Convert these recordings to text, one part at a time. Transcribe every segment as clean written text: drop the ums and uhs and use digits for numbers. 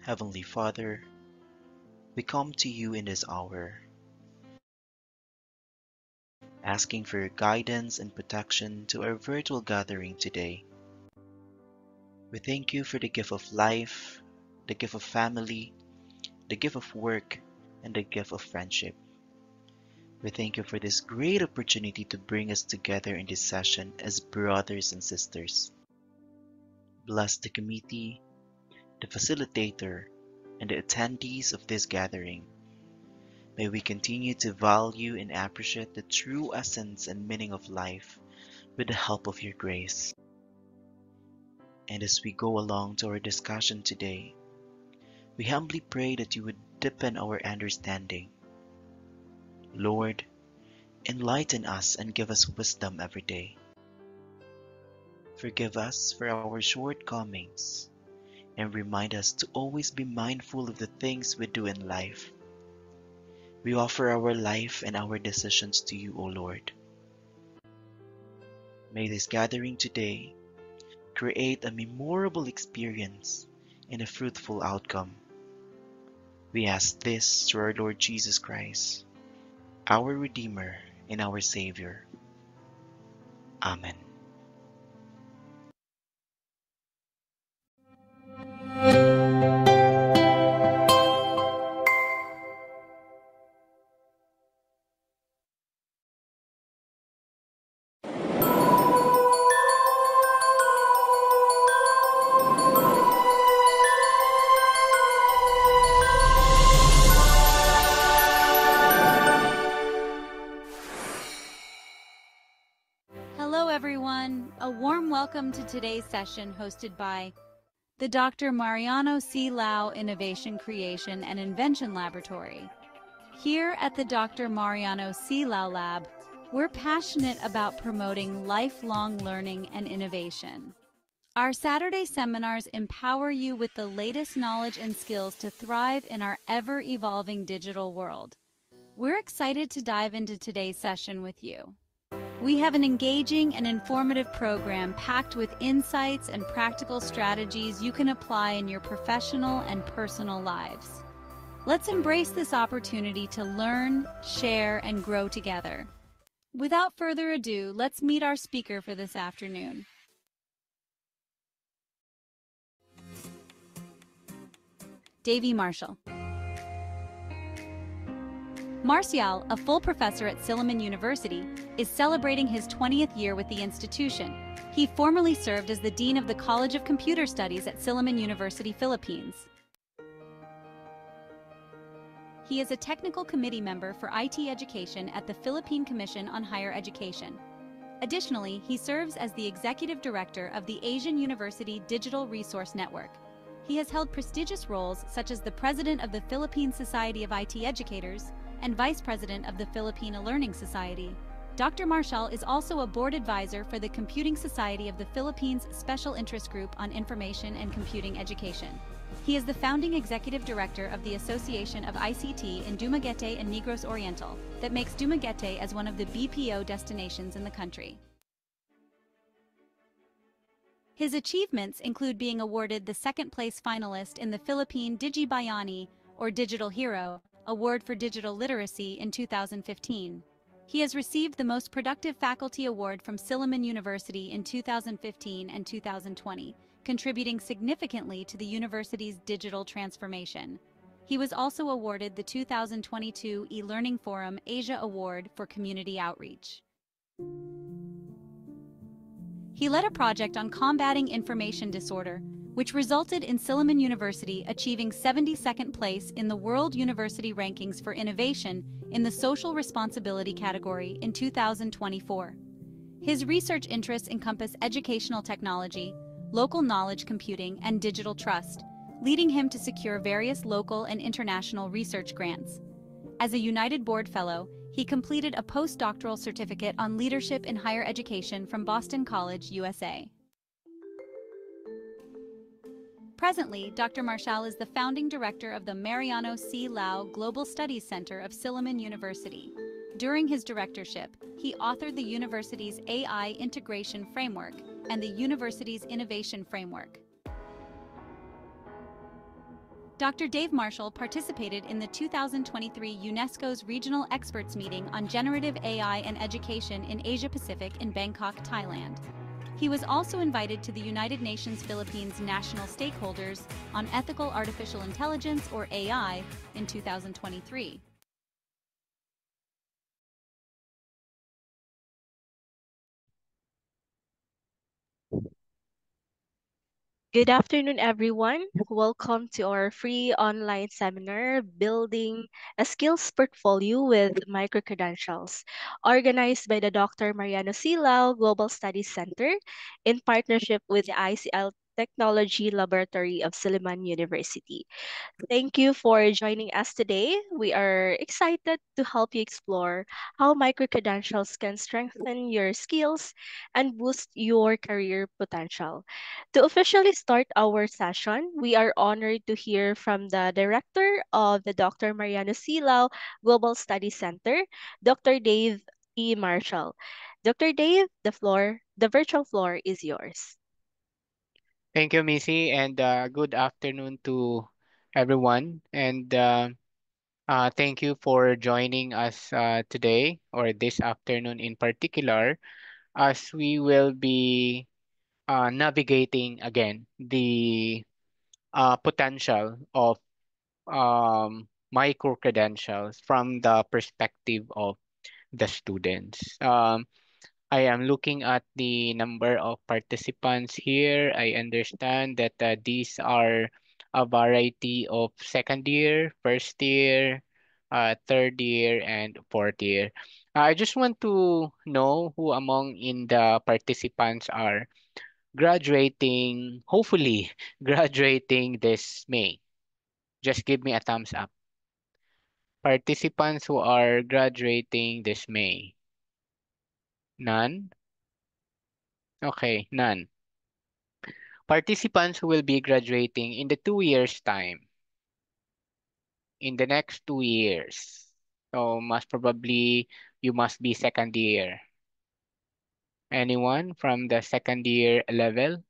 Heavenly Father, we come to you in this hour, asking for your guidance and protection to our virtual gathering today. We thank you for the gift of life, the gift of family, the gift of work, and the gift of friendship. We thank you for this great opportunity to bring us together in this session as brothers and sisters. Bless the committee, the facilitator, and the attendees of this gathering. May we continue to value and appreciate the true essence and meaning of life with the help of your grace. And as we go along to our discussion today, we humbly pray that you would deepen our understanding. Lord, enlighten us and give us wisdom every day. Forgive us for our shortcomings and remind us to always be mindful of the things we do in life. We offer our life and our decisions to you, O Lord. May this gathering today create a memorable experience and a fruitful outcome. We ask this through our Lord Jesus Christ, our Redeemer and our Savior. Amen. Hello everyone, a warm welcome to today's session hosted by the Dr. Mariano C. Lau Innovation Creation and Invention Laboratory. Here at the Dr. Mariano C. Lau Lab, we're passionate about promoting lifelong learning and innovation. Our Saturday seminars empower you with the latest knowledge and skills to thrive in our ever-evolving digital world. We're excited to dive into today's session with you. We have an engaging and informative program packed with insights and practical strategies you can apply in your professional and personal lives. Let's embrace this opportunity to learn, share, and grow together. Without further ado, let's meet our speaker for this afternoon. Davey Marshall. Marcial, a full professor at Silliman University, is celebrating his 20th year with the institution. He formerly served as the Dean of the College of Computer Studies at Silliman University, Philippines. He is a technical committee member for IT education at the Philippine Commission on Higher Education. Additionally, he serves as the executive director of the Asian University Digital Resource Network. He has held prestigious roles such as the president of the Philippine Society of IT Educators and Vice President of the Filipino Learning Society. Dr. Marshall is also a board advisor for the Computing Society of the Philippines Special Interest Group on Information and Computing Education. He is the founding executive director of the Association of ICT in Dumaguete and Negros Oriental that makes Dumaguete as one of the BPO destinations in the country. His achievements include being awarded the second-place finalist in the Philippine DigiBayani, or Digital Hero, Award for Digital Literacy in 2015. He has received the Most Productive Faculty Award from Silliman University in 2015 and 2020, contributing significantly to the university's digital transformation. He was also awarded the 2022 eLearning Forum Asia Award for Community Outreach. He led a project on combating information disorder, which resulted in Silliman University achieving 72nd place in the World University Rankings for Innovation in the Social Responsibility category in 2024. His research interests encompass educational technology, local knowledge computing, and digital trust, leading him to secure various local and international research grants. As a United Board Fellow, he completed a postdoctoral certificate on leadership in higher education from Boston College, USA. Presently, Dr. Marshall is the founding director of the Mariano C. Lau Global Studies Center of Silliman University. During his directorship, he authored the university's AI Integration Framework and the university's Innovation Framework. Dr. Dave Marshall participated in the 2023 UNESCO's Regional Experts Meeting on Generative AI and Education in Asia Pacific in Bangkok, Thailand. He was also invited to the United Nations Philippines National Stakeholders on Ethical Artificial Intelligence, or AI, in 2023. Good afternoon, everyone. Welcome to our free online seminar, Building a Skills Portfolio with Micro Credentials, organized by the Dr. Mariano Silao Global Studies Center in partnership with the ICL Technology Laboratory of Silliman University. Thank you for joining us today. We are excited to help you explore how micro credentials can strengthen your skills and boost your career potential. To officially start our session, we are honored to hear from the director of the Dr. Mariano Silao Global Study Center, Dr. Dave E. Marshall. Dr. Dave, the virtual floor is yours. Thank you, Missy, and good afternoon to everyone. And thank you for joining us today or this afternoon in particular, as we will be navigating again the potential of micro credentials from the perspective of the students. I am looking at the number of participants here. I understand that these are a variety of second year, first year, third year, and fourth year. I just want to know who among in the participants are graduating, hopefully graduating this May. Just give me a thumbs up. Participants who are graduating this May. None? Okay, none. Participants who will be graduating in the 2 years' time, in the next 2 years. So most probably you must be second year. Anyone from the second year level?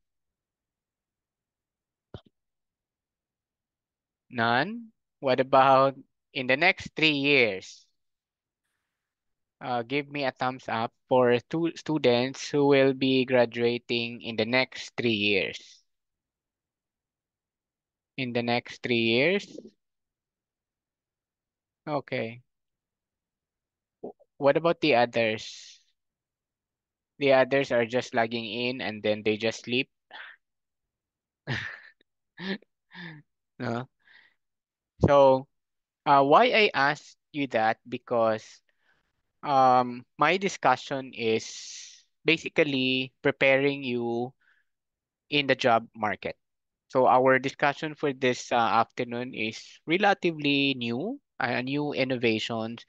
None? What about in the next 3 years? Give me a thumbs up for two students who will be graduating in the next 3 years. In the next 3 years? Okay. What about the others? The others are just logging in and then they just sleep. No? So, why I asked you that because my discussion is basically preparing you in the job market. So our discussion for this afternoon is relatively new, new innovations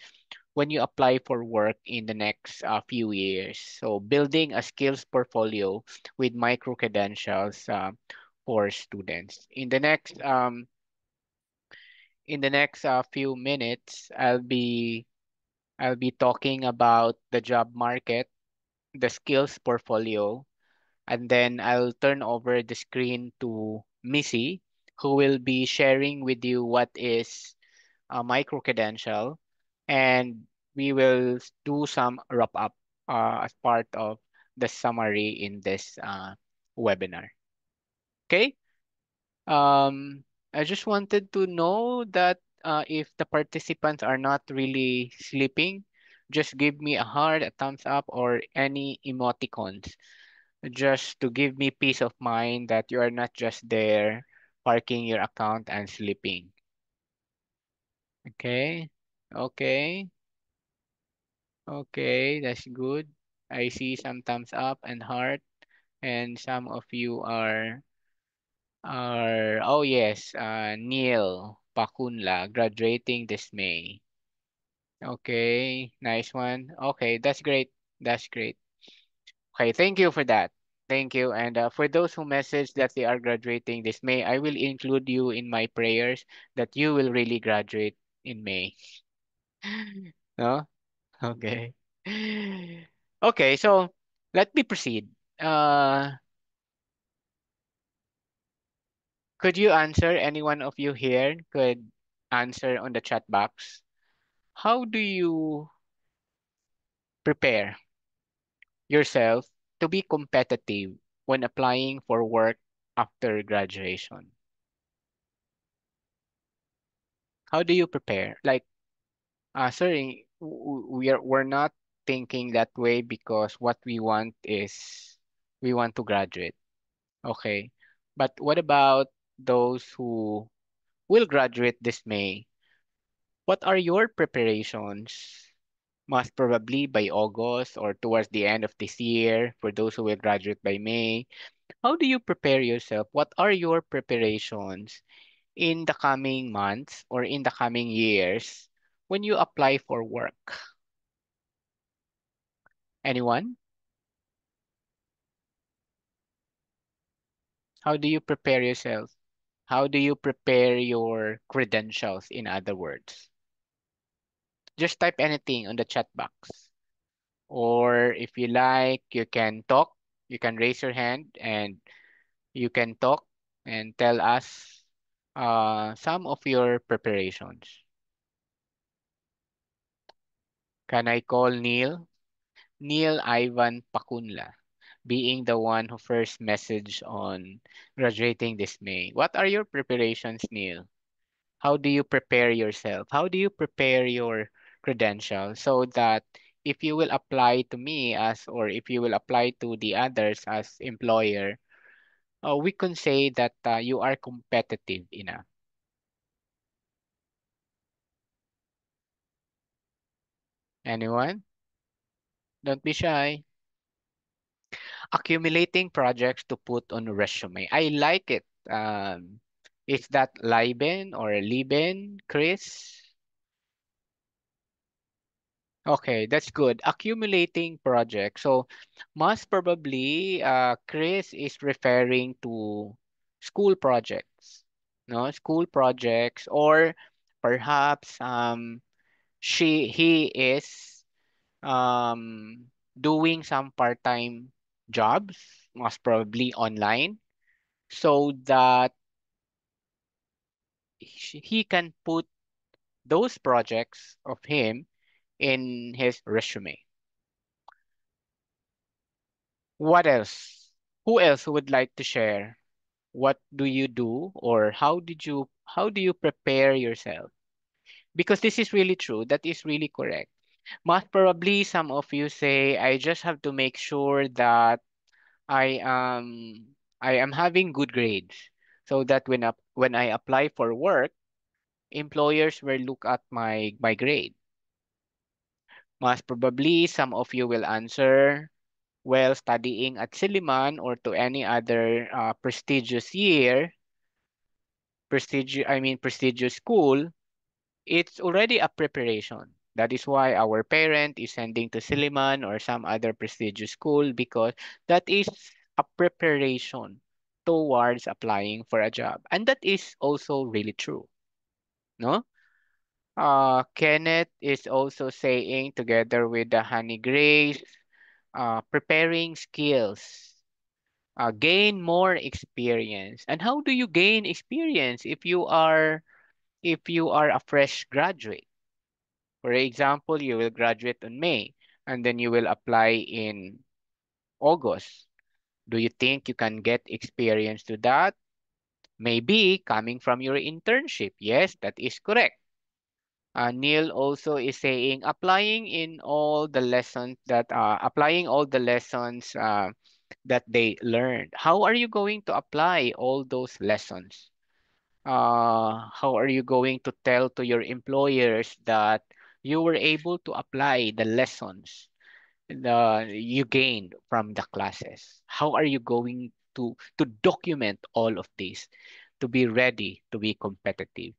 when you apply for work in the next few years. So building a skills portfolio with micro credentials for students. In the next few minutes, I'll be talking about the job market, the skills portfolio, and then I'll turn over the screen to Missy, who will be sharing with you what is a micro credential, and we will do some wrap up as part of the summary in this webinar. Okay. I just wanted to know that if the participants are not really sleeping, just give me a heart, a thumbs up, or any emoticons, just to give me peace of mind that you are not just there parking your account and sleeping. Okay, okay, okay, that's good. I see some thumbs up and heart, and some of you are oh yes, Neil Pakunla graduating this May. Okay, nice one. Okay, that's great. That's great. Okay, thank you for that. Thank you. And for those who message that they are graduating this May, I will include you in my prayers that you will really graduate in May. No? Okay. Okay, so let me proceed. Uh, Could you answer? Any one of you here could answer on the chat box. How do you prepare yourself to be competitive when applying for work after graduation? How do you prepare? Like, sorry, we're not thinking that way because what we want is we want to graduate. Okay. But what about those who will graduate this May? What are your preparations? Most probably by August or towards the end of this year for those who will graduate by May. How do you prepare yourself? What are your preparations in the coming months or in the coming years when you apply for work? Anyone? How do you prepare yourself? How do you prepare your credentials, in other words? Just type anything on the chat box. Or if you like, you can talk. You can raise your hand and you can talk and tell us some of your preparations. Can I call Neil? Neil Ivan Pacunla, being the one who first messaged on graduating this May. What are your preparations, Neil? How do you prepare yourself? How do you prepare your credentials so that if you will apply to me as, or if you will apply to the others as employer, we can say that you are competitive enough. Anyone? Don't be shy. Accumulating projects to put on resume. I like it. Is that Liben or Liben, Chris? Okay, that's good. Accumulating projects. So most probably, Chris is referring to school projects, no, school projects, or perhaps he is doing some part-time jobs, most probably online, so that he can put those projects of him in his resume. What else? Who else would like to share? What do you do, or how do you prepare yourself? Because this is really true. That is really correct. Most probably some of you say, I just have to make sure that I um I am having good grades so that when I apply for work, employers will look at my grade. Most probably some of you will answer, well, studying at Silliman or to any other prestigious prestigious school, it's already a preparation. That is why our parent is sending to Silliman or some other prestigious school because that is a preparation towards applying for a job. And that is also really true, no? Kenneth is also saying together with the Honey Grace, preparing skills, gain more experience. And how do you gain experience if you are a fresh graduate? For example, you will graduate in May and then you will apply in August. Do you think you can get experience to that? Maybe coming from your internship. Yes, that is correct. Neil also is saying applying all the lessons that they learned. How are you going to apply all those lessons? How are you going to tell to your employers that you were able to apply the lessons you gained from the classes? How are you going to document all of this to be ready to be competitive?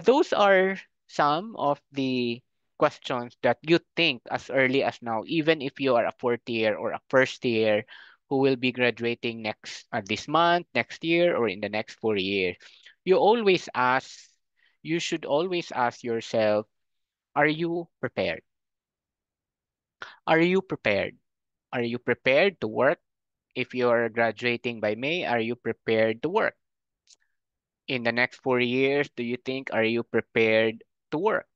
Those are some of the questions that you think as early as now, even if you are a fourth year or a first year who will be graduating this month, next year, or in the next 4 years. You always ask, you should always ask yourself, are you prepared? Are you prepared? Are you prepared to work? If you're graduating by May, are you prepared to work? In the next 4 years, do you think are you prepared to work?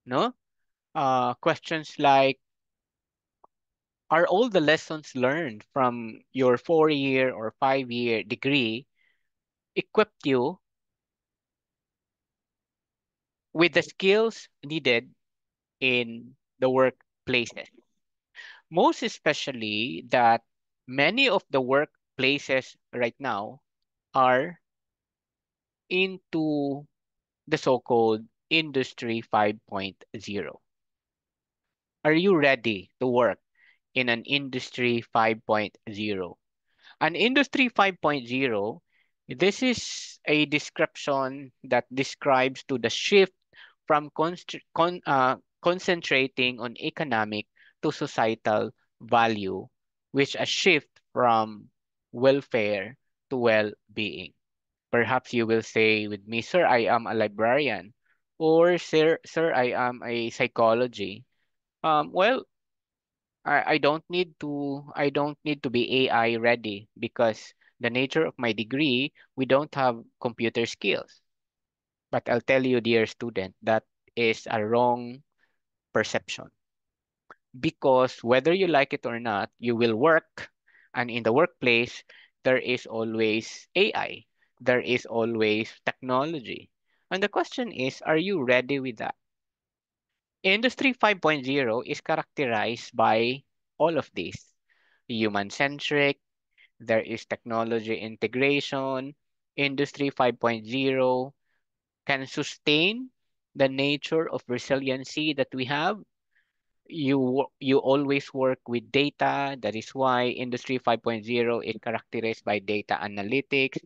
No? Questions like, are all the lessons learned from your 4 year or 5 year degree equipped you with the skills needed in the workplaces? Most especially that many of the workplaces right now are into the so-called Industry 5.0. Are you ready to work in an Industry 5.0? An Industry 5.0, this is a description that describes to the shift from concentrating on economic to societal value, which a shift from welfare to well-being. Perhaps you will say with me, sir, I am a librarian, or sir, I am a psychology. Well, I don't need to be AI ready because the nature of my degree, we don't have computer skills. But I'll tell you, dear student, that is a wrong perception because whether you like it or not, you will work, and in the workplace, there is always AI, there is always technology. And the question is, are you ready with that? Industry 5.0 is characterized by all of these: human-centric, there is technology integration. Industry 5.0 can sustain the nature of resiliency that we have. You always work with data. That is why Industry 5.0 is characterized by data analytics.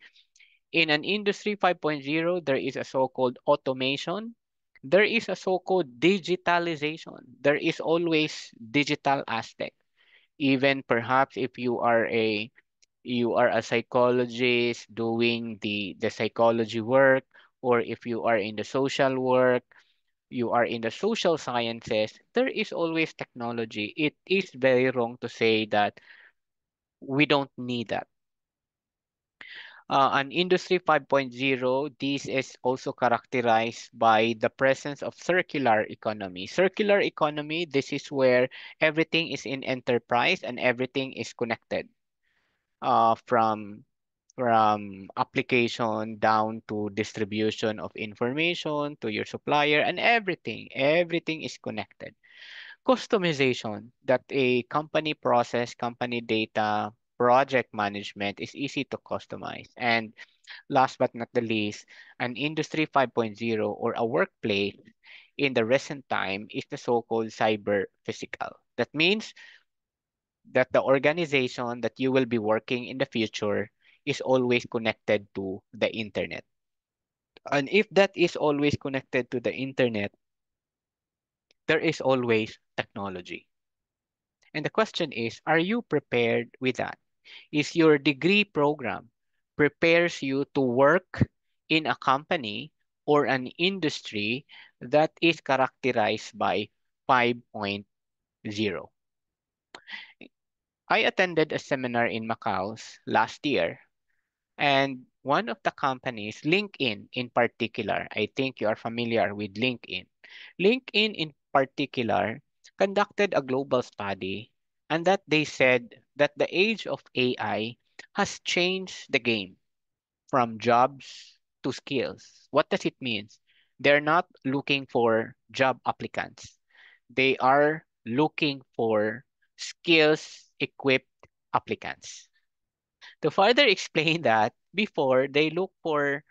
In an Industry 5.0, there is a so-called automation. There is a so-called digitalization. There is always digital aspect. Even perhaps if you are a psychologist doing the psychology work, or if you are in the social work, you are in the social sciences, there is always technology. It is very wrong to say that we don't need that. An Industry 5.0, this is also characterized by the presence of circular economy. Circular economy, this is where everything is in enterprise and everything is connected, from application down to distribution of information to your supplier, and everything is connected. Customization, that a company process, company data, project management is easy to customize. And last but not the least, an Industry 5.0 or a workplace in the recent time is the so-called cyber physical. That means that the organization that you will be working in the future is always connected to the internet. And if that is always connected to the internet, there is always technology. And the question is, are you prepared with that? Is your degree program prepares you to work in a company or an industry that is characterized by 5.0? I attended a seminar in Macau last year, and one of the companies, LinkedIn in particular, I think you are familiar with LinkedIn. LinkedIn in particular conducted a global study, and that they said that the age of AI has changed the game from jobs to skills. What does it mean? They're not looking for job applicants. They are looking for skills equipped applicants. To further explain that, before they look for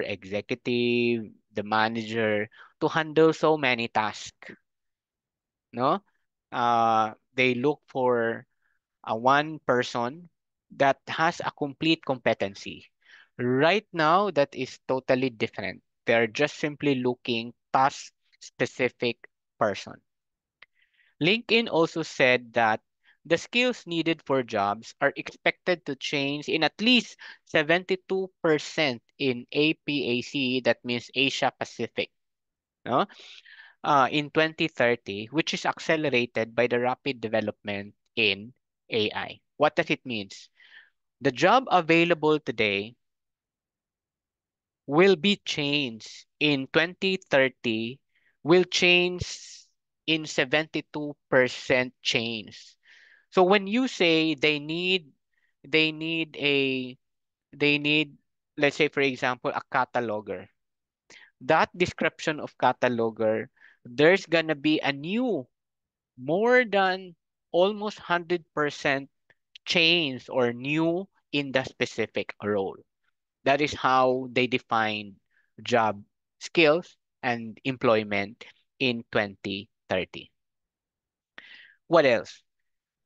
executive, the manager to handle so many tasks, no? They look for a one person that has a complete competency. Right now, that is totally different. They're just simply looking task specific person. LinkedIn also said that the skills needed for jobs are expected to change in at least 72% in APAC, that means Asia Pacific, no? In 2030, which is accelerated by the rapid development in AI. What does it mean? The job available today will be changed in 2030, will change in 72% change. So when you say they need a they need, let's say for example, a cataloger, that description of cataloger, there's gonna be a new, more than almost 100% change or new in the specific role. That is how they define job skills and employment in 2030. What else?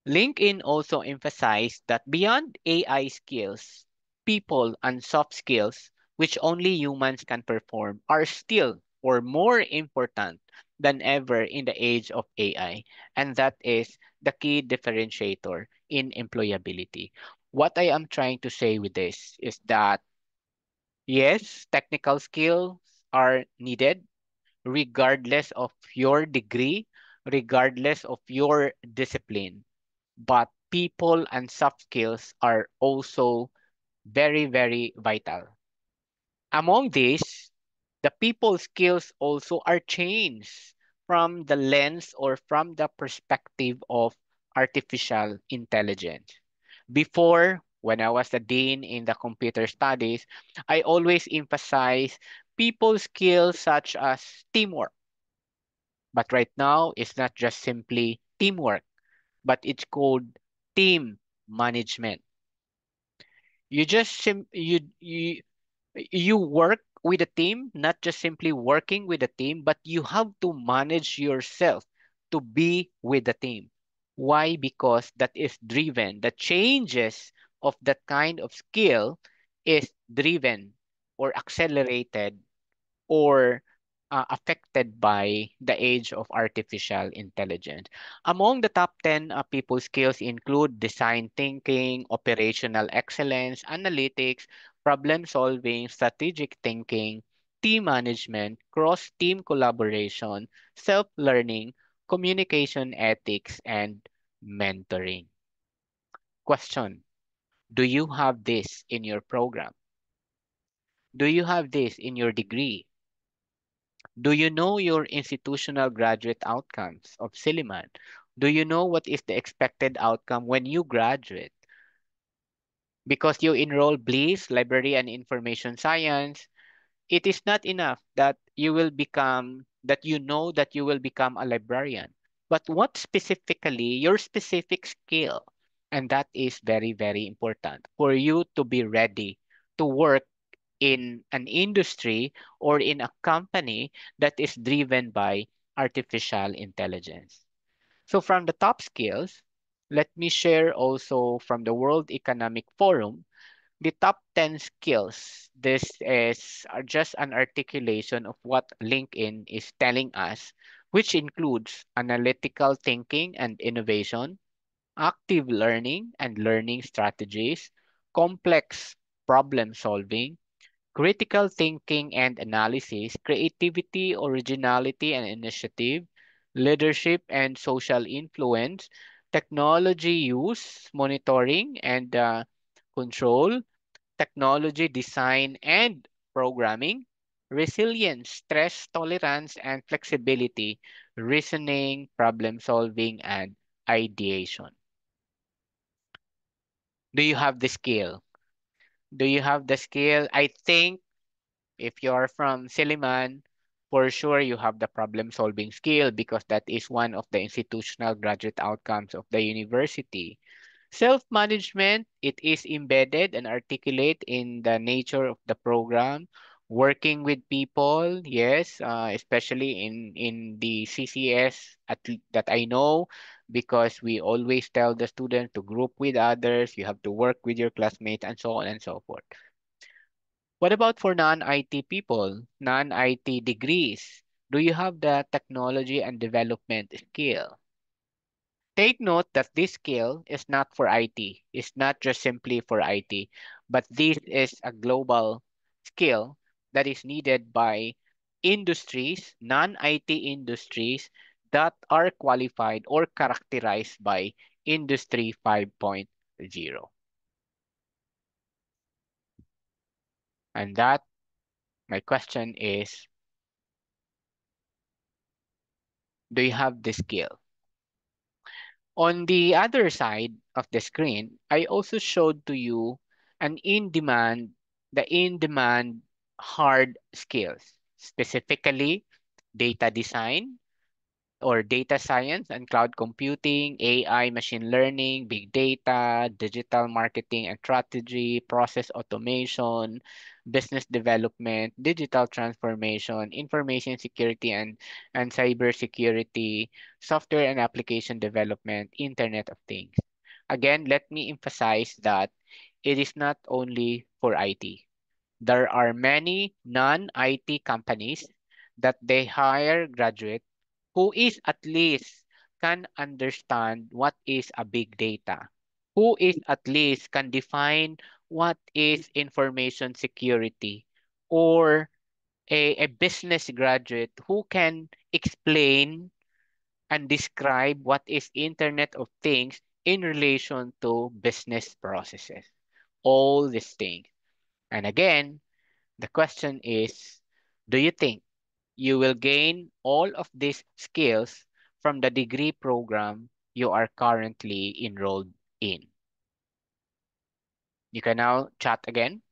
LinkedIn also emphasized that beyond AI skills, people and soft skills, which only humans can perform, are still or more important than ever in the age of AI. And that is the key differentiator in employability. What I am trying to say with this is that yes, technical skills are needed regardless of your degree, regardless of your discipline. But people and soft skills are also very, very vital. Among these, the people skills also are changed from the lens or from the perspective of artificial intelligence. Before, when I was the dean in the computer studies, I always emphasize people skills such as teamwork. But right now, it's not just simply teamwork, but it's called team management. You just you work with a team, not just simply working with a team, but you have to manage yourself to be with the team. Why? Because that is driven. The changes of that kind of skill is driven or accelerated or affected by the age of artificial intelligence. Among the top 10 people skills include design thinking, operational excellence, analytics, problem solving, strategic thinking, team management, cross team collaboration, self learning, communication ethics, and mentoring. Question: do you have this in your program? Do you have this in your degree? Do you know your institutional graduate outcomes of Silliman? Do you know what is the expected outcome when you graduate? Because you enroll BLIS, Library and Information Science, it is not enough that you know that you will become a librarian. But what specifically, your specific skill? And that is very, very important for you to be ready to work in an industry or in a company that is driven by artificial intelligence. So, from the top skills, let me share also from the World Economic Forum the top 10 skills. This is just an articulation of what LinkedIn is telling us, which includes analytical thinking and innovation, active learning and learning strategies, complex problem solving, critical thinking and analysis, creativity, originality and initiative, leadership and social influence, technology use, monitoring and control, technology design and programming, resilience, stress tolerance and flexibility, reasoning, problem solving, and ideation. Do you have the skill? Do you have the skill? I think if you're from Silliman, for sure you have the problem solving skill because that is one of the institutional graduate outcomes of the university. Self-management, it is embedded and articulate in the nature of the program. Working with people, yes, especially in the CCS that I know, because we always tell the students to group with others, you have to work with your classmates, and so on and so forth. What about for non-IT people, non-IT degrees? Do you have the technology and development skill? Take note that this skill is not for IT. It's not just simply for IT, but this is a global skill that is needed by industries, non-IT industries that are qualified or characterized by Industry 5.0. And that, my question is, do you have the skill? On the other side of the screen, I also showed to you the in-demand hard skills, specifically data design, or data science and cloud computing, AI, machine learning, big data, digital marketing and strategy, process automation, business development, digital transformation, information security and cyber security, software and application development, Internet of Things. Again, let me emphasize that it is not only for IT. There are many non-IT companies that they hire graduates who is at least can understand what is a big data, who is at least can define what is information security, or a business graduate who can explain and describe what is Internet of Things in relation to business processes. All these things. And again, the question is, do you think you will gain all of these skills from the degree program you are currently enrolled in? You can now chat again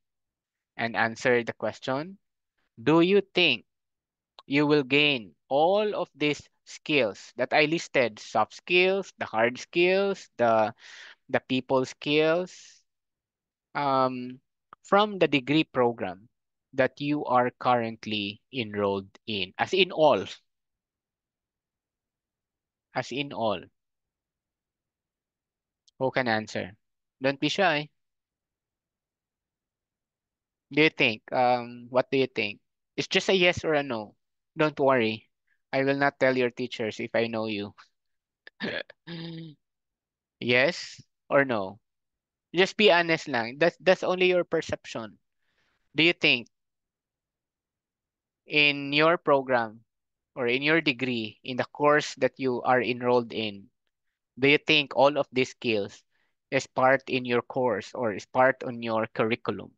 and answer the question. Do you think you will gain all of these skills that I listed, soft skills, the hard skills, the people skills, um, from the degree program that you are currently enrolled in? As in all. Who can answer? Don't be shy. Do you think? What do you think? It's just a yes or a no. Don't worry. I will not tell your teachers if I know you. Yes or no? Just be honest lang. That's only your perception. Do you think in your program or in your degree, in the course that you are enrolled in, do you think all of these skills is part in your course or is part on your curriculum?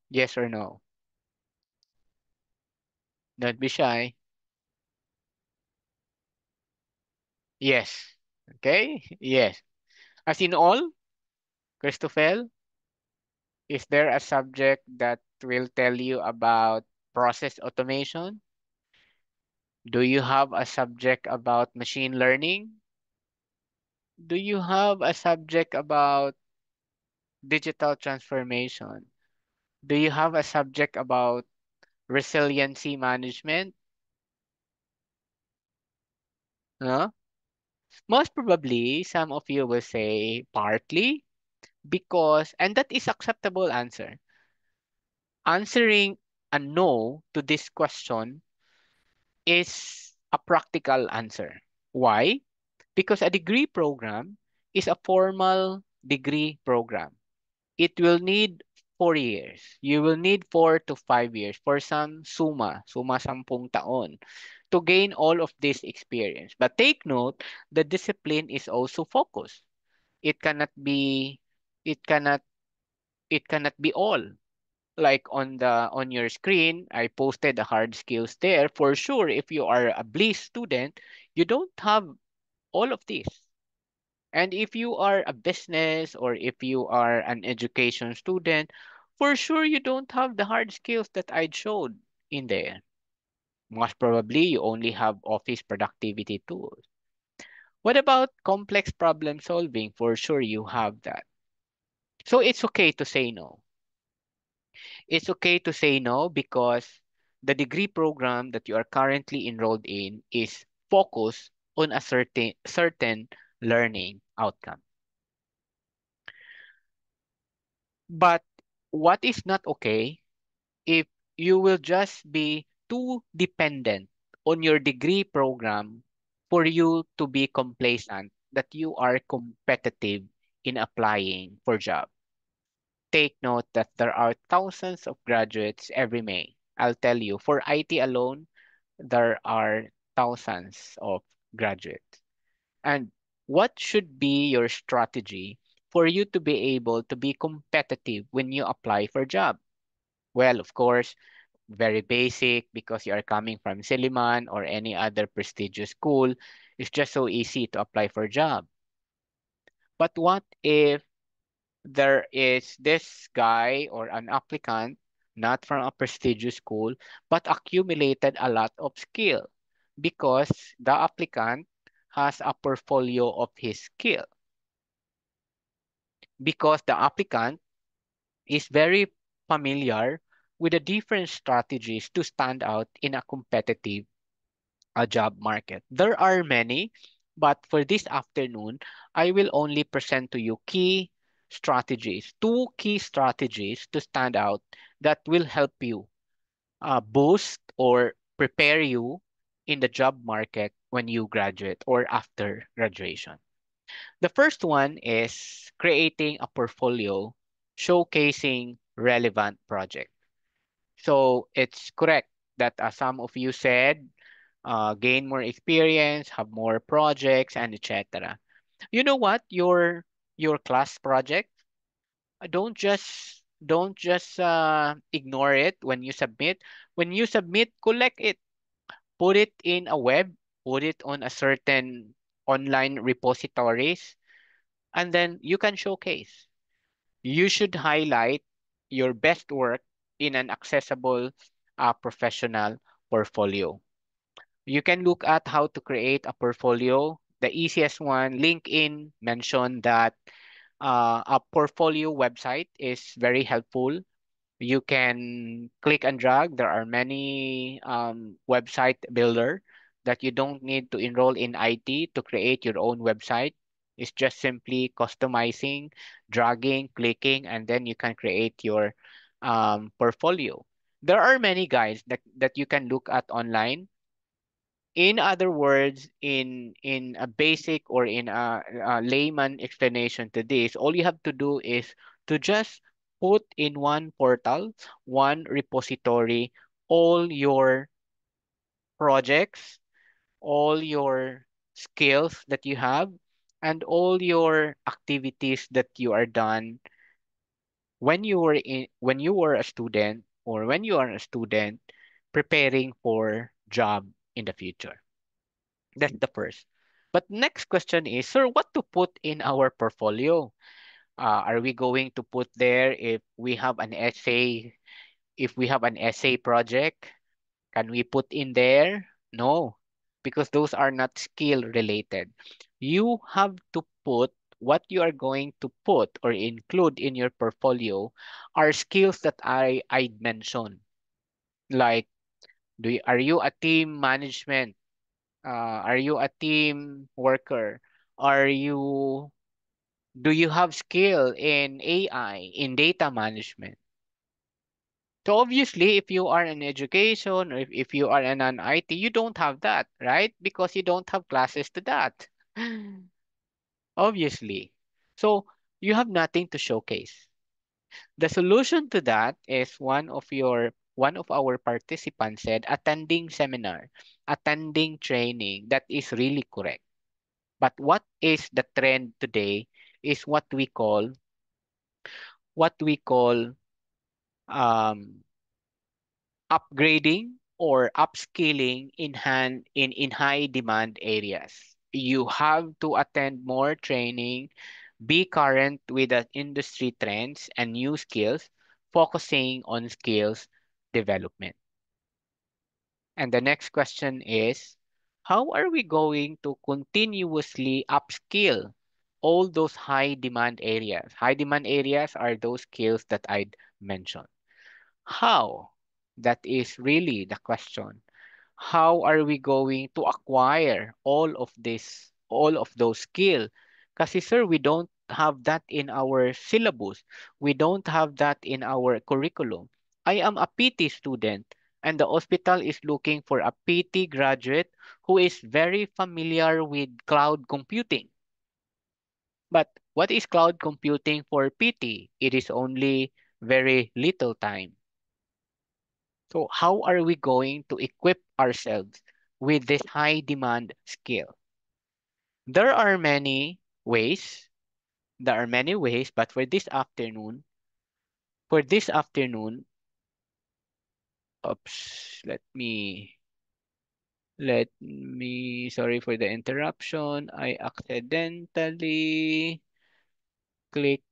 Yes or no? Don't be shy. Yes. Okay? Yes. As in all, Christophel, is there a subject that will tell you about process automation? Do you have a subject about machine learning? Do you have a subject about digital transformation? Do you have a subject about resiliency management? Huh? Most probably, some of you will say partly because, and that is acceptable answer. Answering a no to this question is a practical answer. Why? Because a degree program is a formal degree program. It will need 4 years. You will need 4 to 5 years for some suma 10 taon, to gain all of this experience. But take note, the discipline is also focused. It cannot be, it cannot, it cannot be all. Like on your screen, I posted the hard skills there. For sure, if you are a BLIS student, you don't have all of this. And if you are a business or if you are an education student, for sure you don't have the hard skills that I showed in there. Most probably you only have office productivity tools. What about complex problem solving? For sure you have that. So it's okay to say no. It's okay to say no because the degree program that you are currently enrolled in is focused on a certain learning outcome. But what is not okay if you will just be too dependent on your degree program for you to be complacent that you are competitive in applying for job. Take note that there are thousands of graduates every May. I'll tell you, for IT alone, there are thousands of graduates. And what should be your strategy for you to be able to be competitive when you apply for job? Well, of course, very basic because you are coming from Silliman or any other prestigious school. It's just so easy to apply for a job. But what if there is this guy or an applicant not from a prestigious school but accumulated a lot of skill because the applicant has a portfolio of his skill, because the applicant is very familiar with the different strategies to stand out in a competitive job market. There are many, but for this afternoon, I will only present to you key strategies, two key strategies to stand out that will help you boost or prepare you in the job market when you graduate or after graduation. The first one is creating a portfolio showcasing relevant projects. So it's correct that some of you said gain more experience, have more projects, and etc. You know what? Your class project, don't just ignore it when you submit. When you submit, collect it, put it in a web, put it on a certain online repositories, and then you can showcase. You should highlight your best work in an accessible professional portfolio. You can look at how to create a portfolio. The easiest one, LinkedIn mentioned that a portfolio website is very helpful. You can click and drag. There are many website builder that you don't need to enroll in IT to create your own website. It's just simply customizing, dragging, clicking, and then you can create your portfolio. There are many guides that you can look at online. In other words, in a basic or in a layman explanation to this, all you have to do is to just put in one portal, one repository, all your projects, all your skills that you have, and all your activities that you are done when you were a student or when you are a student preparing for job in the future. That's the first. But next question is, sir, what to put in our portfolio? Are we going to put there if we have an essay, if we have an essay project, can we put in there? No, because those are not skill related. You have to put what you are going to put or include in your portfolio are skills that I mentioned. Like, are you a team management? Are you a team worker? Are you do you have skill in AI, in data management? So obviously, if you are in education or if you are in an IT, you don't have that, right? Because you don't have classes to that. Obviously. So you have nothing to showcase. The solution to that is one of our participants said attending seminar, attending training. That is really correct. But what is the trend today is what we call um, upgrading or upskilling in high demand areas. You have to attend more training, be current with the industry trends and new skills, focusing on skills development. And the next question is, how are we going to continuously upskill all those high demand areas? High demand areas are those skills that I'd mentioned. How? That is really the question. How are we going to acquire all of those skills? Kasi sir, we don't have that in our syllabus. We don't have that in our curriculum. I am a PT student and the hospital is looking for a PT graduate who is very familiar with cloud computing. But what is cloud computing for PT? It is only very little time. So how are we going to equip ourselves with this high demand skill? There are many ways. There are many ways, but for this afternoon, oops, sorry for the interruption. I accidentally click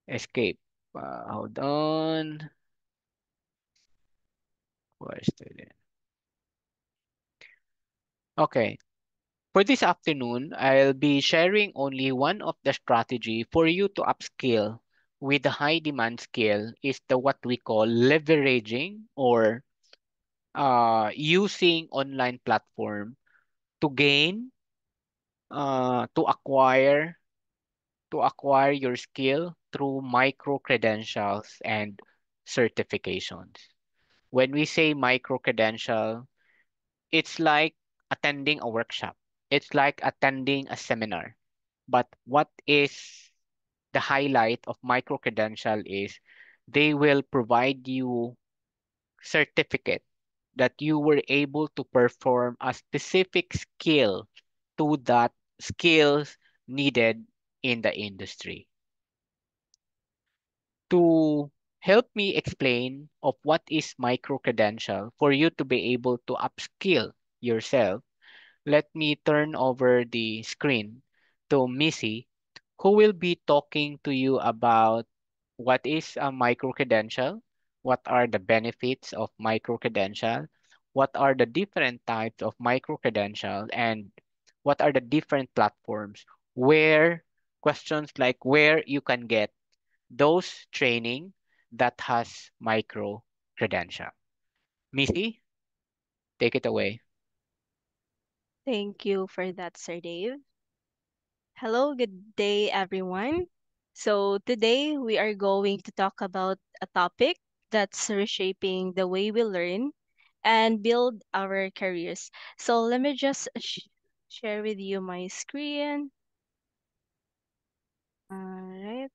escape. Hold on. Where's the Okay. For this afternoon, I'll be sharing only one of the strategy for you to upskill with the high demand skill is the what we call leveraging or using online platform to gain to acquire your skill through micro credentials and certifications. When we say micro credential, it's like attending a workshop. It's like attending a seminar. But what is the highlight of micro credential is they will provide you certificate that you were able to perform a specific skill to that skills needed in the industry. To help me explain of what is micro credential for you to be able to upskill yourself, let me turn over the screen to Missy, who will be talking to you about what is a micro-credential, what are the benefits of micro-credential, what are the different types of micro-credential, and what are the different platforms where questions like where you can get those training that has micro-credential. Missy, take it away. Thank you for that, Sir Dave. Hello, good day, everyone. So, today we are going to talk about a topic that's reshaping the way we learn and build our careers. So, let me just share with you my screen. All right.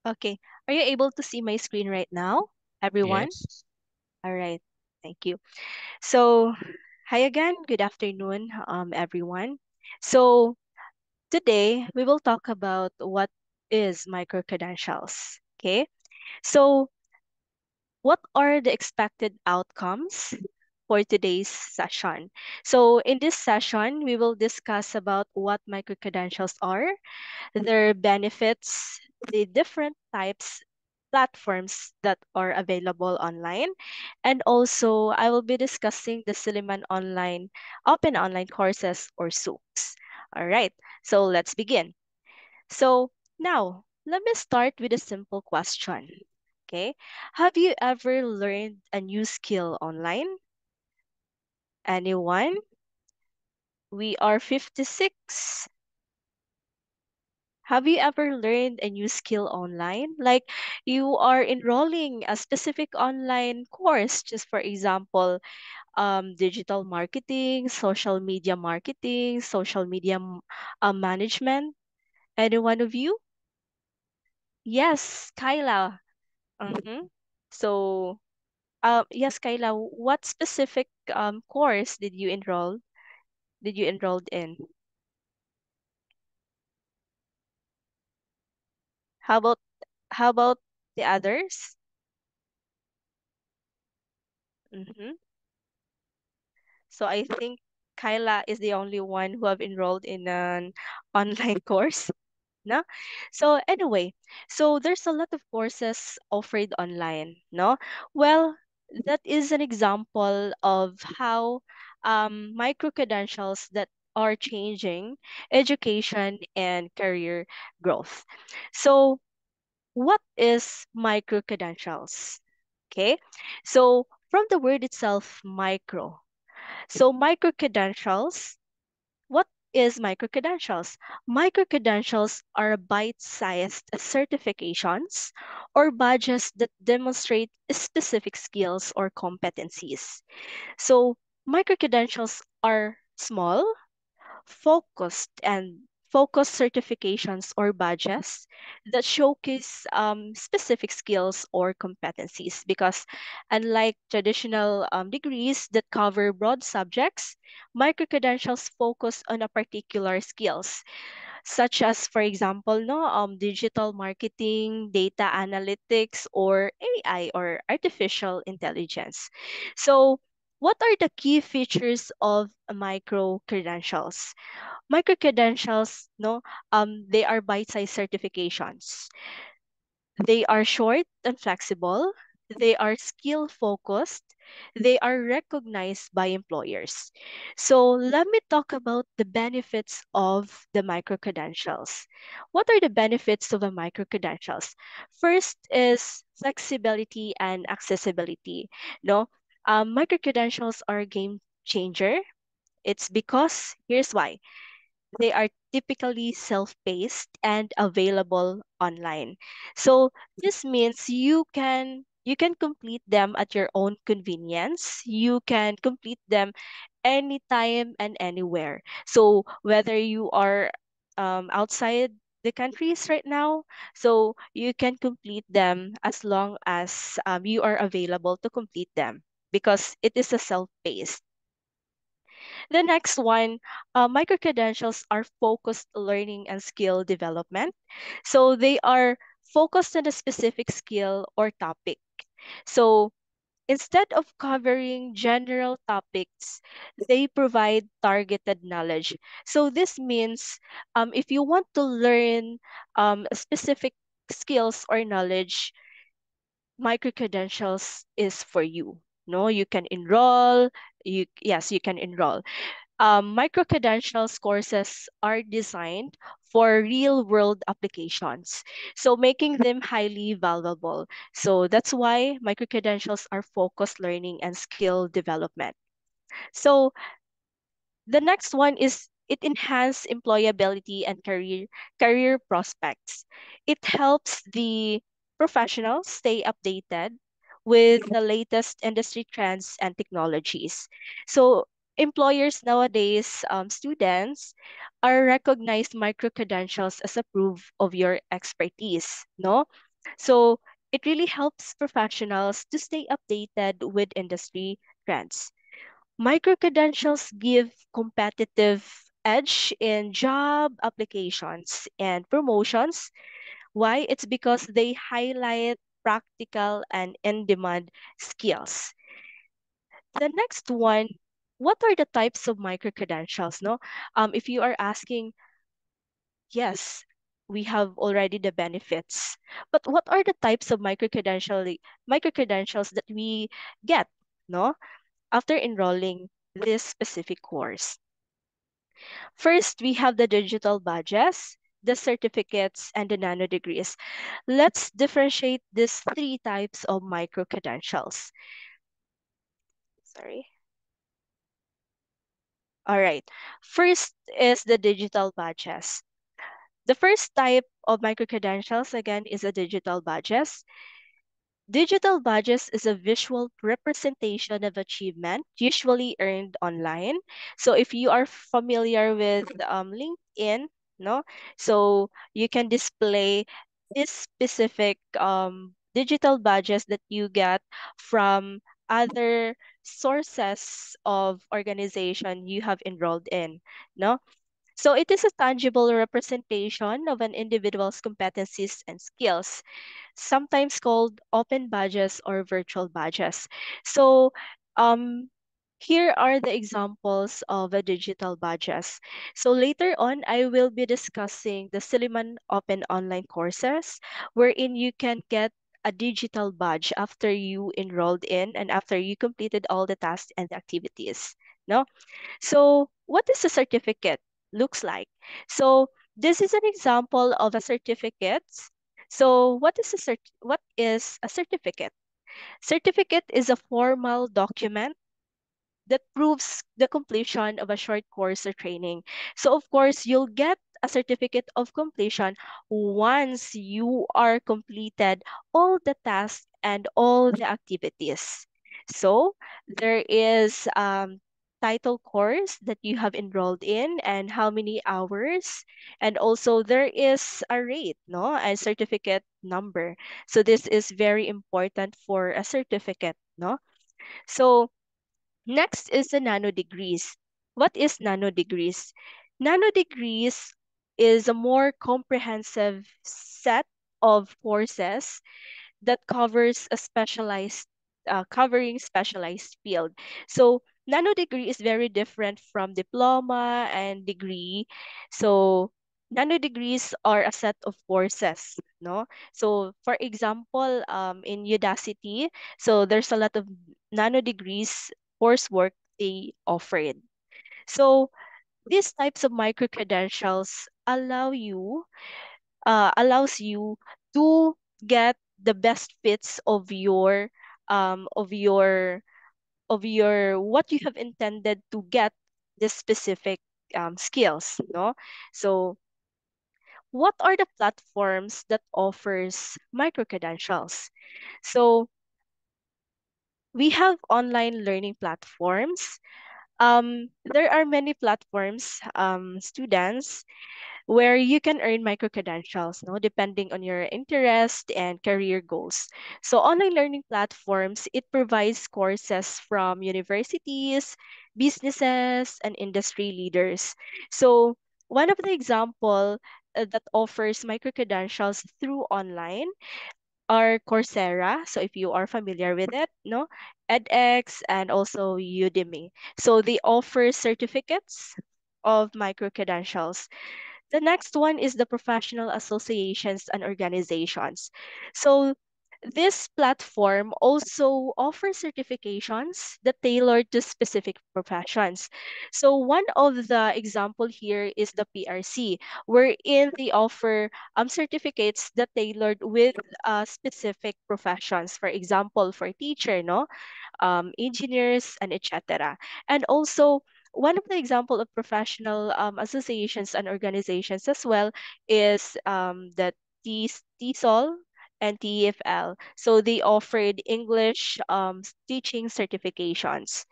Okay. Are you able to see my screen right now, everyone? Yes. All right. Thank you. So, hi again. Good afternoon, everyone. So, today we will talk about what is micro credentials. Okay. So, what are the expected outcomes for today's session? So, in this session, we will discuss about what micro credentials are, their benefits, the different types platforms that are available online, and also I will be discussing the Silliman online open online courses or SOOCs. All right, so let's begin. So now let me start with a simple question. Okay, have you ever learned a new skill online? Anyone? We are 56. Have you ever learned a new skill online? Like you are enrolling a specific online course, just for example, digital marketing, social media management. Any one of you? Yes, Kyla. Mm-hmm. So, yes, Kyla, what specific course did you enroll? Did you enrolled in? How about how about the others? Mm-hmm. So I think Kyla is the only one who have enrolled in an online course. No? So anyway, so there's a lot of courses offered online, no? Well, that is an example of how micro credentials that are changing education and career growth. So what is micro credentials? Okay, so from the word itself, micro. So micro credentials, what is micro credentials? Micro credentials are bite-sized certifications or badges that demonstrate specific skills or competencies. So micro credentials are small, focused, and focused certifications or badges that showcase specific skills or competencies, because unlike traditional degrees that cover broad subjects, micro credentials focus on a particular skills, such as, for example, no digital marketing, data analytics, or AI, or artificial intelligence. So what are the key features of micro credentials? Micro credentials, no, they are bite-sized certifications. They are short and flexible. They are skill focused. They are recognized by employers. So let me talk about the benefits of the micro credentials. What are the benefits of a micro credentials? First is flexibility and accessibility. No, micro credentials are a game changer. It's because here's why: they are typically self-paced and available online. So this means you can complete them at your own convenience. You can complete them anytime and anywhere. So whether you are outside the countries right now, so you can complete them as long as you are available to complete them, because it is a self-paced. The next one, micro credentials are focused learning and skill development. So they are focused on a specific skill or topic. So instead of covering general topics, they provide targeted knowledge. So this means if you want to learn specific skills or knowledge, micro credentials is for you. No, you can enroll. You can enroll. Micro credentials courses are designed for real world applications, so making them highly valuable. So that's why micro credentials are focused learning and skill development. So the next one is it enhances employability and career prospects. It helps the professionals stay updated with the latest industry trends and technologies. So employers nowadays, students are recognized micro credentials as a proof of your expertise. No, so it really helps professionals to stay updated with industry trends. Micro credentials give competitive edge in job applications and promotions. Why? It's because they highlight practical and in-demand skills. The next one, what are the types of micro credentials? No, if you are asking, yes, we have already the benefits, but what are the types of micro credentials that we get? No, after enrolling this specific course. First, we have the digital badges, the certificates, and the nano degrees. Let's differentiate these three types of micro credentials. Sorry. All right. First is the digital badges. The first type of micro credentials, again, is a digital badges. Digital badges is a visual representation of achievement, usually earned online. So if you are familiar with LinkedIn, no, so you can display this specific digital badges that you get from other sources of organization you have enrolled in, no? So it is a tangible representation of an individual's competencies and skills, sometimes called open badges or virtual badges. So um, here are the examples of a digital badges. So later on, I will be discussing the Silliman Open Online courses, wherein you can get a digital badge after you enrolled in and after you completed all the tasks and activities. No? So what is a certificate looks like? So this is an example of a certificate. So what is a certificate? Certificate is a formal document that proves the completion of a short course or training. So of course, you'll get a certificate of completion once you are completed all the tasks and all the activities. So there is title course that you have enrolled in and how many hours. And also there is a rate, no, a certificate number. So this is very important for a certificate, no? So next is the nanodegrees. What is nanodegrees? Nanodegrees is a more comprehensive set of courses that covers a specialized covering specialized field. So nano degree is very different from diploma and degree. So nano degrees are a set of courses, no? So for example, in Udacity, so there's a lot of nano degrees coursework they offered. So these types of micro credentials allows you to get the best fits of your um of your of your what you have intended to get this specific skills, no? So what are the platforms that offers micro credentials? So we have online learning platforms. There are many platforms, students, where you can earn micro credentials, no, depending on your interest and career goals. So online learning platforms, it provides courses from universities, businesses, and industry leaders. So one of the example that offers micro credentials through online are Coursera. So if you are familiar with it, no, edX and also Udemy. So they offer certificates of micro credentials. The next one is the professional associations and organizations. So this platform also offers certifications that tailor to specific professions. So one of the example here is the PRC, wherein they offer certificates that tailored with specific professions. For example, for teacher, no, engineers, and etc. And also, one of the example of professional associations and organizations as well is the TESOL and TEFL. So they offered English teaching certifications.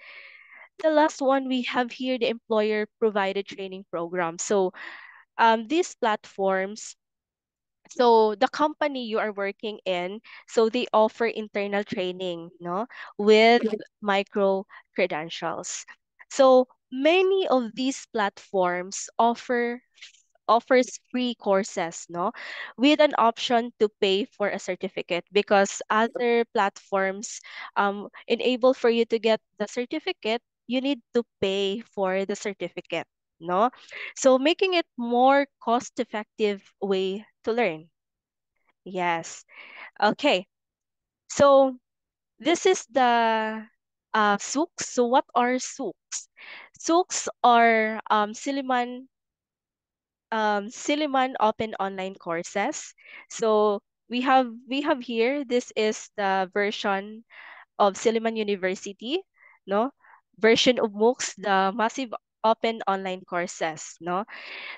The last one we have here, the employer provided training program. So these platforms, so the company you are working in, so they offer internal training, no, with micro credentials. So many of these platforms offers free courses, no, with an option to pay for a certificate, because other platforms enable for you to get the certificate, you need to pay for the certificate, no? So making it more cost effective way to learn. Yes. Okay. So this is the SOOCs. So what are SOOCs? SOOCs are Silliman Open Online Courses. So we have here, this is the version of Silliman University, no? Version of MOOCs, the Massive Open Online Courses, no?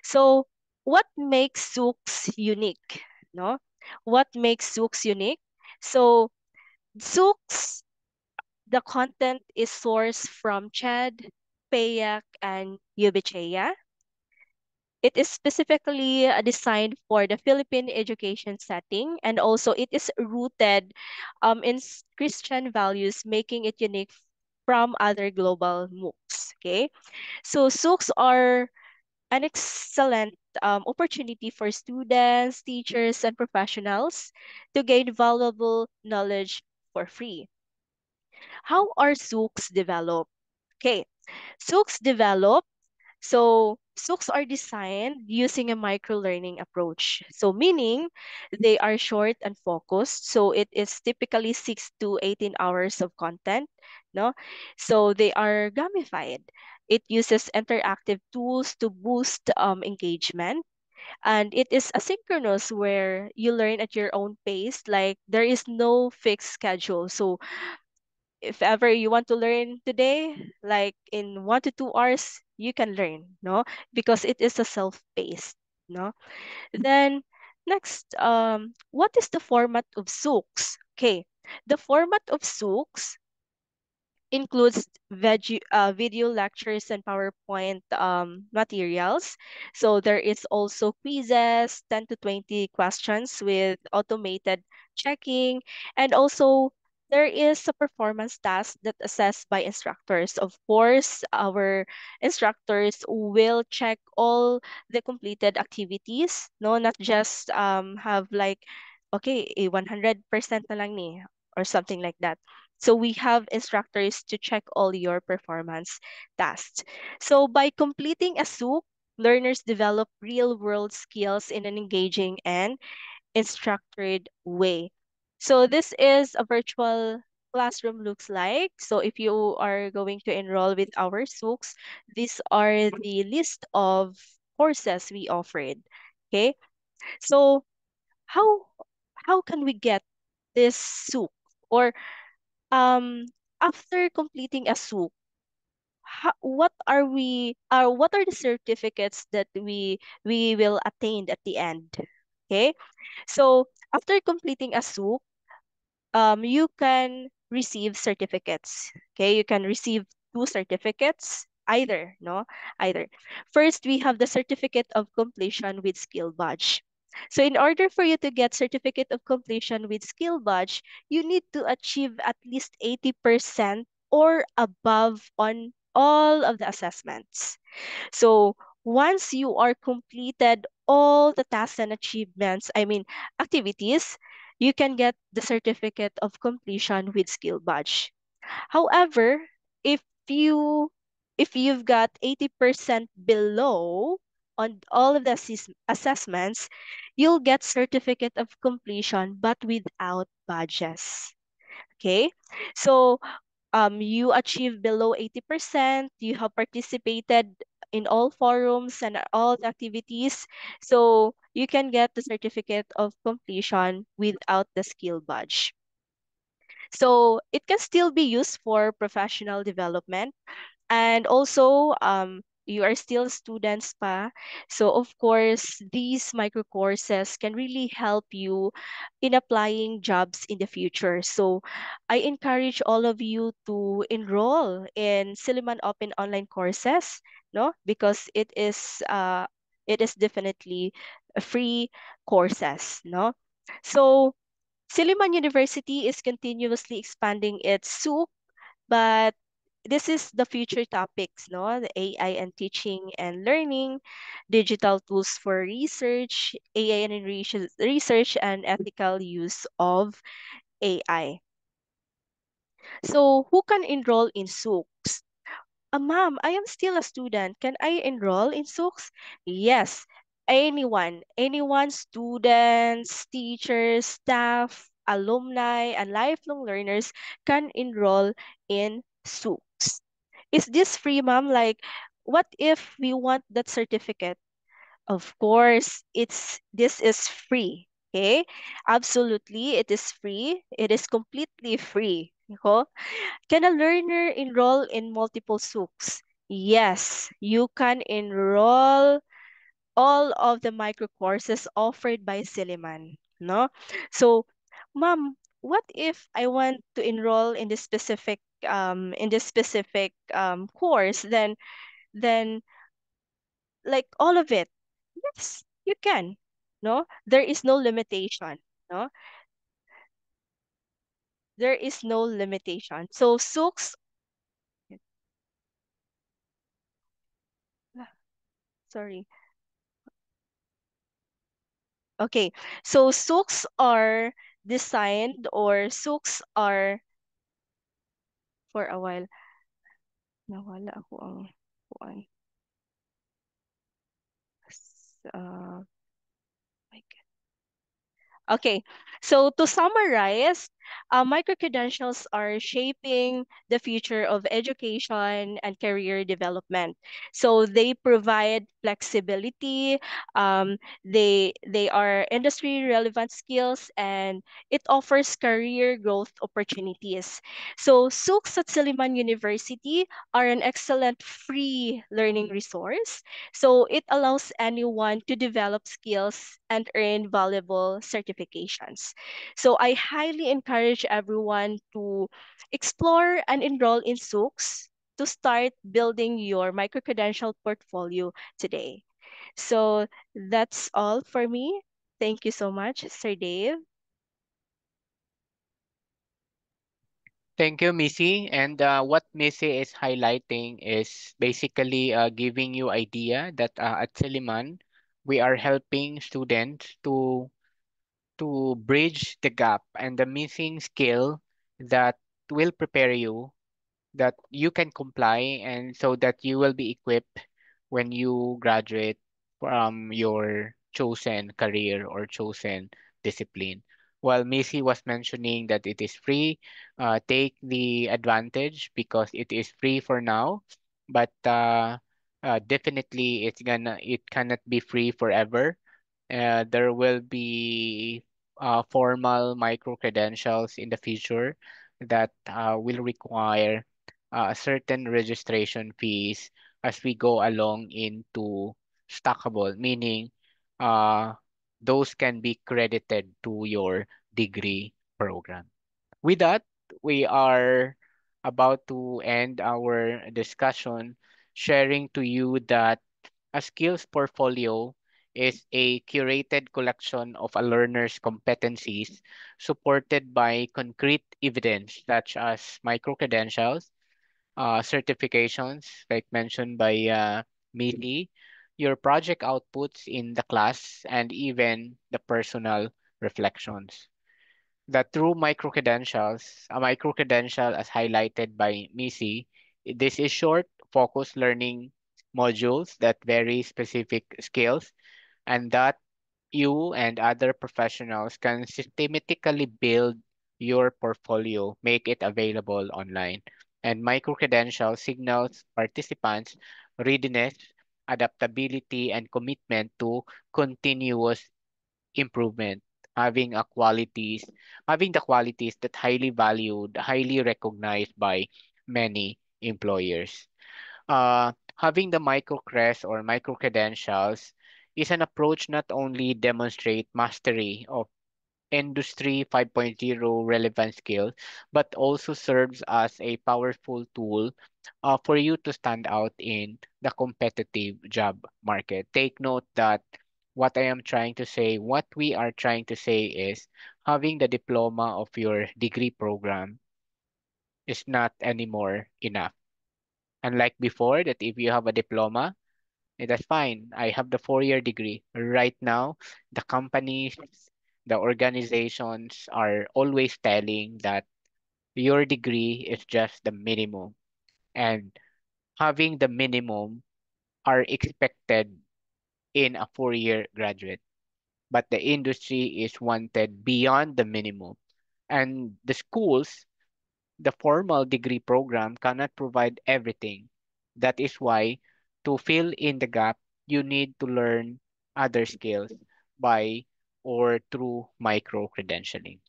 So what makes SOOCs unique, no? What makes SOOCs unique? So SOOCs, the content is sourced from CHED, PAYAC, and UBCHEA. It is specifically designed for the Philippine education setting, and also it is rooted in Christian values, making it unique from other global MOOCs. Okay, so SOOCs are an excellent opportunity for students, teachers, and professionals to gain valuable knowledge for free. How are SOOCs developed? Okay, SOOCs develop so SOOCs are designed using a micro-learning approach. So meaning they are short and focused. So it is typically 6 to 18 hours of content, no? So they are gamified. It uses interactive tools to boost engagement. And it is asynchronous, where you learn at your own pace. Like there is no fixed schedule. So if ever you want to learn today, like in 1 to 2 hours, you can learn, no? Because it is a self-paced, no? Then next, what is the format of SOOCs? Okay, the format of SOOCs, includes video lectures and PowerPoint materials. So there is also quizzes, 10 to 20 questions with automated checking, and also there is a performance task that assessed by instructors. Of course, our instructors will check all the completed activities, no, not just have like, okay, 100% na lang ni, or something like that. So we have instructors to check all your performance tasks. So by completing a SOOP, learners develop real-world skills in an engaging and instructed way. So this is a virtual classroom looks like. So if you are going to enroll with our SOOCs, these are the list of courses we offered. Okay, so how how can we get this SOOC, or um after completing a SOOP, what are the certificates that we will attain at the end? Okay, so after completing a SOOP, you can receive certificates. Okay, you can receive two certificates, either, no, either. First, we have the certificate of completion with skill badge. So in order for you to get certificate of completion with skill badge, you need to achieve at least 80% or above on all of the assessments. So once you are completed all the tasks and achievements, I mean activities, you can get the certificate of completion with skill badge. However, if you if you've got 80% below on all of the assessments, you'll get certificate of completion but without badges. Okay? So you achieve below 80%, you have participated in all forums and all the activities, so you can get the certificate of completion without the skill badge. So it can still be used for professional development, and also you are still students pa. So of course, these micro courses can really help you in applying jobs in the future. So I encourage all of you to enroll in Silliman Open online courses, no? Because it is definitely a free courses, no? So Silliman University is continuously expanding its SOOC, but this is the future topics, no? The AI and teaching and learning, digital tools for research, AI and research and ethical use of AI. So who can enroll in SOOCs? Ma'am, I am still a student. Can I enroll in SOOCs? Yes, anyone, students, teachers, staff, alumni, and lifelong learners can enroll in SOOCs. Is this free, ma'am? Like, what if we want that certificate? Of course, this is free. Okay? Absolutely, it is free. It is completely free. Okay? Can a learner enroll in multiple SOOCs? Yes, you can enroll all of the micro courses offered by Silliman. No? So, ma'am, what if I want to enroll in this specific course, then like all of it? Yes, you can. No? There is no limitation. No? There is no limitation. So SOOCs, sorry. Okay, so SOOCs are designed, or SOOCs are, for a while, nawala ako ang kuan. Uh, my Okay, so to summarize, micro-credentials are shaping the future of education and career development. So they provide flexibility, they are industry-relevant skills, and it offers career growth opportunities. So SOOCs at Silliman University are an excellent free learning resource. So it allows anyone to develop skills and earn valuable certifications. So I highly encourage encourage everyone to explore and enroll in SOOCs to start building your micro-credential portfolio today. So that's all for me. Thank you so much, Sir Dave. Thank you, Missy. And what Missy is highlighting is basically giving you idea that at Siliman, we are helping students to bridge the gap and the missing skill that will prepare you that you can comply and so that you will be equipped when you graduate from your chosen career or chosen discipline. While Missy was mentioning that it is free, take the advantage because it is free for now, but definitely it cannot be free forever. There will be formal micro credentials in the future that will require certain registration fees as we go along into stackable, meaning uh, those can be credited to your degree program. With that, we are about to end our discussion, sharing to you that a skills portfolio is a curated collection of a learner's competencies supported by concrete evidence such as micro-credentials, certifications, like mentioned by Mili, your project outputs in the class, and even the personal reflections. The true micro-credentials, a micro-credential as highlighted by Missy, this is short, focused learning modules that vary specific skills and that you and other professionals can systematically build your portfolio, make it available online. And micro-credential signals participants' readiness, adaptability, and commitment to continuous improvement, having a qualities, having the qualities that highly valued, highly recognized by many employers. Having the micro crest or micro credentials is an approach not only demonstrate mastery of Industry 5.0 relevant skills, but also serves as a powerful tool for you to stand out in the competitive job market. Take note that what I am trying to say, what we are trying to say is having the diploma of your degree program is not anymore enough. Unlike before, that if you have a diploma, that's fine. I have the 4-year degree. Right now, the companies, the organizations are always telling that your degree is just the minimum. And having the minimum are expected in a 4-year graduate. But the industry is wanted beyond the minimum. And the schools, the formal degree program cannot provide everything. That is why to fill in the gap, you need to learn other skills by or through micro credentialing.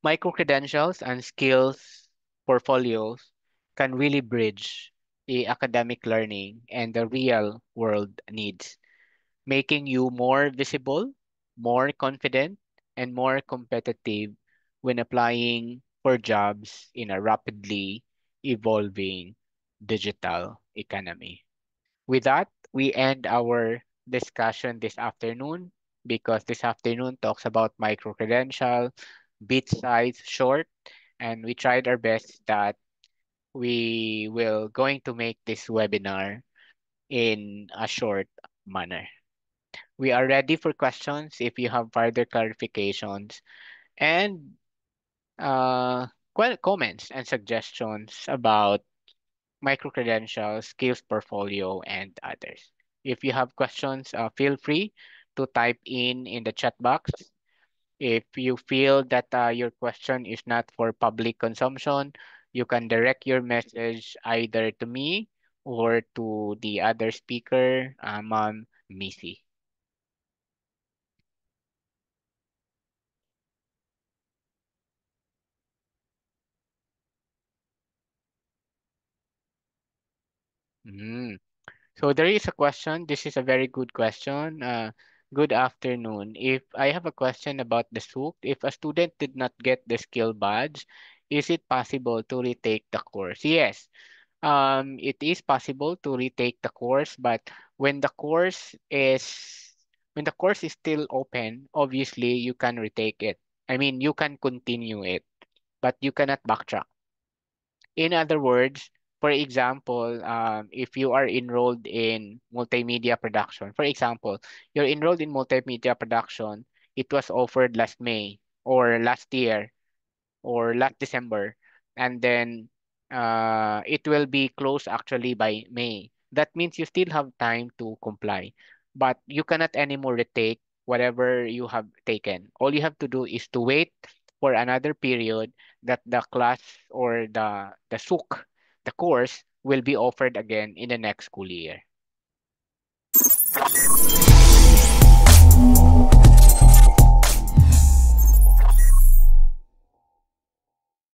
Micro credentials and skills portfolios can really bridge the academic learning and the real world needs, making you more visible, more confident, and more competitive when applying for jobs in a rapidly evolving digital economy. With that, we end our discussion this afternoon because this afternoon talks about micro credential, bit size, short, and we tried our best that we will going to make this webinar in a short manner. We are ready for questions if you have further clarifications and comments and suggestions about micro-credentials, skills portfolio, and others. If you have questions, feel free to type in the chat box. If you feel that your question is not for public consumption, you can direct your message either to me or to the other speaker, Ma'am Missy. Mm. So there is a question. This is a very good question. Good afternoon. If I have a question about the SOOC, if a student did not get the skill badge, is it possible to retake the course? Yes, it is possible to retake the course, but when the course is when the course is still open, obviously you can retake it. I mean, you can continue it, but you cannot backtrack. In other words, for example, if you are enrolled in multimedia production, for example, you're enrolled in multimedia production, it was offered last May or last year or last December, and then it will be closed actually by May. That means you still have time to comply, but you cannot anymore retake whatever you have taken. All you have to do is to wait for another period that the class or the SOOC, the course, will be offered again in the next school year.